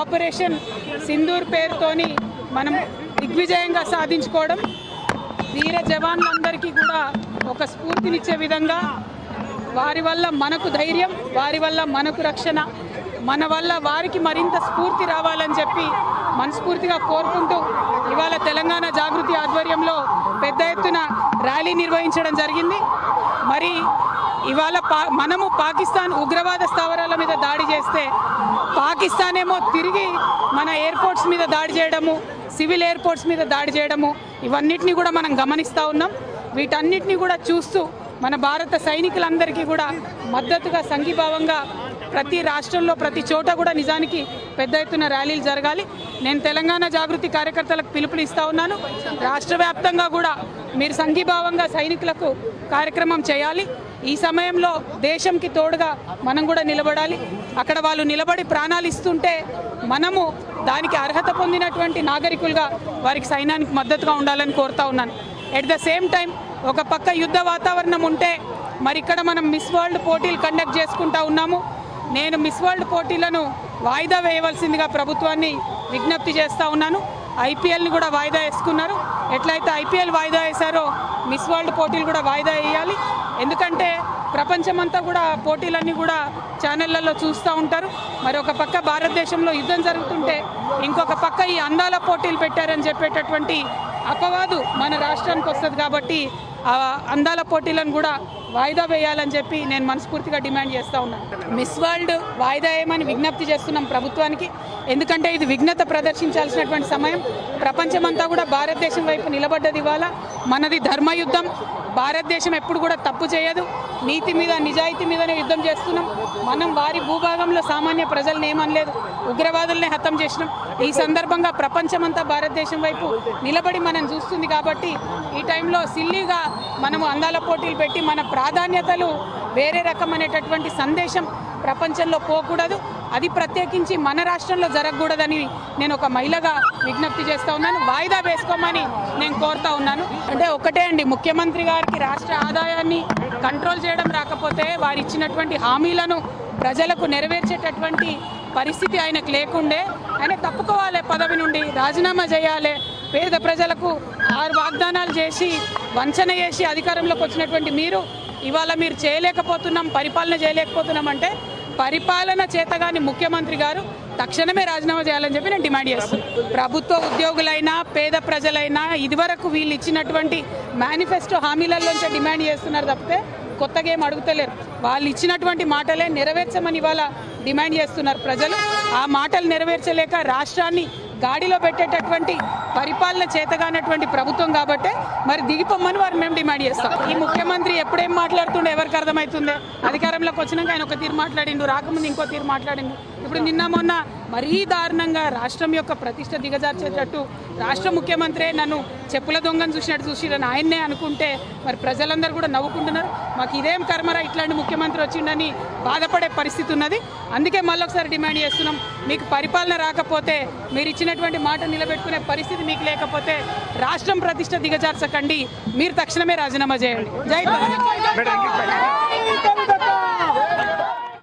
Operation Sindoor పేరుతోని మనం దిగ్విజయంగా సాధించుకోవడం వీర జవాన్లందరికీ కూడా ఒక స్ఫూర్తినిచ్చే విధంగా వారి వల్ల మనకు ధైర్యం, వారి వల్ల మనకు రక్షణ, మన వల్ల వారికి మరింత స్ఫూర్తి రావాలని చెప్పి మనస్ఫూర్తిగా కోరుకుంటూ ఇవాళ తెలంగాణ జాగృతి ఆధ్వర్యంలో పెద్ద ఎత్తున ర్యాలీ నిర్వహించడం జరిగింది. మరి ఇవాళ మనము పాకిస్తాన్ ఉగ్రవాద స్థావరాల మీద దాడి చేస్తే పాకిస్తాన్ ఏమో తిరిగి మన ఎయిర్పోర్ట్స్ మీద దాడి చేయడము, సివిల్ ఎయిర్పోర్ట్స్ మీద దాడి చేయడము, ఇవన్నిటిని కూడా మనం గమనిస్తూ ఉన్నాం. వీటన్నిటిని కూడా చూస్తూ మన భారత సైనికులందరికీ కూడా మద్దతుగా సంఘీభావంగా ప్రతి రాష్ట్రంలో ప్రతి చోట కూడా నిజానికి పెద్ద ఎత్తున ర్యాలీలు జరగాలి. నేను తెలంగాణ జాగృతి కార్యకర్తలకు పిలుపునిస్తూ ఉన్నాను. రాష్ట్ర వ్యాప్తంగా కూడా మీరు సంఘీభావంగా సైనికులకు కార్యక్రమం చేయాలి. ఈ సమయంలో దేశంకి తోడుగా మనం కూడా నిలబడాలి. అక్కడ వాళ్ళు నిలబడి ప్రాణాలు ఇస్తుంటే మనము దానికి అర్హత పొందినటువంటి నాగరికులుగా వారికి సైన్యానికి మద్దతుగా ఉండాలని కోరుతా ఉన్నాను. ఎట్ ద సేమ్ టైం ఒక పక్క యుద్ధ వాతావరణం ఉంటే మరి ఇక్కడ మనం మిస్ వరల్డ్ పోటీలు కండక్ట్ చేసుకుంటా ఉన్నాము. నేను మిస్ వరల్డ్ పోటీలను వాయిదా వేయవలసిందిగా ప్రభుత్వాన్ని విజ్ఞప్తి చేస్తూ ఉన్నాను. ఐపీఎల్ని కూడా వాయిదా వేసుకున్నారు. ఎట్లయితే ఐపీఎల్ వాయిదా వేశారో మిస్ వరల్డ్ పోటీలు కూడా వాయిదా వేయాలి. ఎందుకంటే ప్రపంచమంతా కూడా పోటీలన్నీ కూడా ఛానళ్లలో చూస్తూ ఉంటారు. మరి ఒక పక్క భారతదేశంలో యుద్ధం జరుగుతుంటే ఇంకొక పక్క ఈ అందాల పోటీలు పెట్టారని చెప్పేటటువంటి అపవాదు మన రాష్ట్రానికి వస్తుంది. కాబట్టి ఆ అందాల పోటీలను కూడా వాయిదా వేయాలని చెప్పి నేను మనస్ఫూర్తిగా డిమాండ్ చేస్తూ ఉన్నాను. మిస్ వరల్డ్ వాయిదా వేయమని విజ్ఞప్తి చేస్తున్నాం ప్రభుత్వానికి. ఎందుకంటే ఇది విఘ్నత ప్రదర్శించాల్సినటువంటి సమయం. ప్రపంచమంతా కూడా భారతదేశం వైపు నిలబడ్డది. ఇవాళ మనది ధర్మయుద్ధం. భారతదేశం ఎప్పుడు కూడా తప్పు చేయదు. నీతి మీద నిజాయితీ మీదనే యుద్ధం చేస్తున్నాం. మనం వారి భూభాగంలో సామాన్య ప్రజలను ఏమనలేదు, ఉగ్రవాదులనే హతం చేసినాం. ఈ సందర్భంగా ప్రపంచమంతా భారతదేశం వైపు నిలబడి మనం చూస్తుంది. కాబట్టి ఈ టైంలో సిల్లీగా మనము అందాల పోటీలు పెట్టి మన ప్రాధాన్యతలు వేరే రకమైనటువంటి సందేశం ప్రపంచంలో పోకూడదు. అది ప్రత్యేకించి మన రాష్ట్రంలో జరగకూడదని నేను ఒక మహిళగా విజ్ఞప్తి చేస్తూ ఉన్నాను. వాయిదా వేసుకోమని నేను కోరుతా ఉన్నాను. అంటే ఒకటే అండి, ముఖ్యమంత్రి గారికి రాష్ట్ర ఆదాయాన్ని కంట్రోల్ చేయడం రాకపోతే వారు ఇచ్చినటువంటి హామీలను ప్రజలకు నెరవేర్చేటటువంటి పరిస్థితి ఆయనకు లేకుండే ఆయన తప్పుకోవాలి, పదవి నుండి రాజీనామా చేయాలి. పేద ప్రజలకు 6 వాగ్దానాలు చేసి వంచన చేసి అధికారంలోకి వచ్చినటువంటి ఇవాళ మీరు చేయలేకపోతున్నాం, పరిపాలన చేయలేకపోతున్నాం అంటే పరిపాలన చేతగాని ముఖ్యమంత్రి గారు తక్షణమే రాజీనామా చేయాలని చెప్పి నేను డిమాండ్ చేస్తున్నాను. ప్రభుత్వ ఉద్యోగులైనా పేద ప్రజలైనా ఇదివరకు వీళ్ళు ఇచ్చినటువంటి మేనిఫెస్టో హామీలలోంచి డిమాండ్ చేస్తున్నారు తప్పితే కొత్తగా ఏం అడుగుతలేరు. వాళ్ళు ఇచ్చినటువంటి మాటలే నెరవేర్చమని ఇవాళ డిమాండ్ చేస్తున్నారు ప్రజలు. ఆ మాటలు నెరవేర్చలేక రాష్ట్రాన్ని గాడిలో పెట్టేటటువంటి పరిపాలన చేతగానటువంటి ప్రభుత్వం కాబట్టే మరి దిగిపోమ్మని వారు మేము డిమాండ్ చేస్తాం. ఈ ముఖ్యమంత్రి ఎప్పుడేం మాట్లాడుతుండే ఎవరికి అర్థమవుతుందే? అధికారంలోకి వచ్చినాక ఆయన ఒక తీరు మాట్లాడిండు, రాకముందు ఇంకో తీరు మాట్లాడిండు. ఇప్పుడు నిన్న మొన్న మరీ దారుణంగా రాష్ట్రం యొక్క ప్రతిష్ట దిగజార్చేటట్టు రాష్ట్ర ముఖ్యమంత్రి నన్ను చెప్పుల దొంగను చూసిరని ఆయన్నే అనుకుంటే మరి ప్రజలందరూ కూడా నవ్వుకుంటున్నారు. మాకు ఇదేం కర్మరా ఇట్లాంటి ముఖ్యమంత్రి వచ్చిండని బాధపడే పరిస్థితి ఉన్నది. అందుకే మళ్ళొకసారి డిమాండ్ చేస్తున్నాం, మీకు పరిపాలన రాకపోతే మీరు ఇచ్చినటువంటి మాట నిలబెట్టుకునే పరిస్థితి మీకు లేకపోతే రాష్ట్రం ప్రతిష్ట దిగజార్చకండి, మీరు తక్షణమే రాజీనామా చేయండి. జై తెలంగాణ.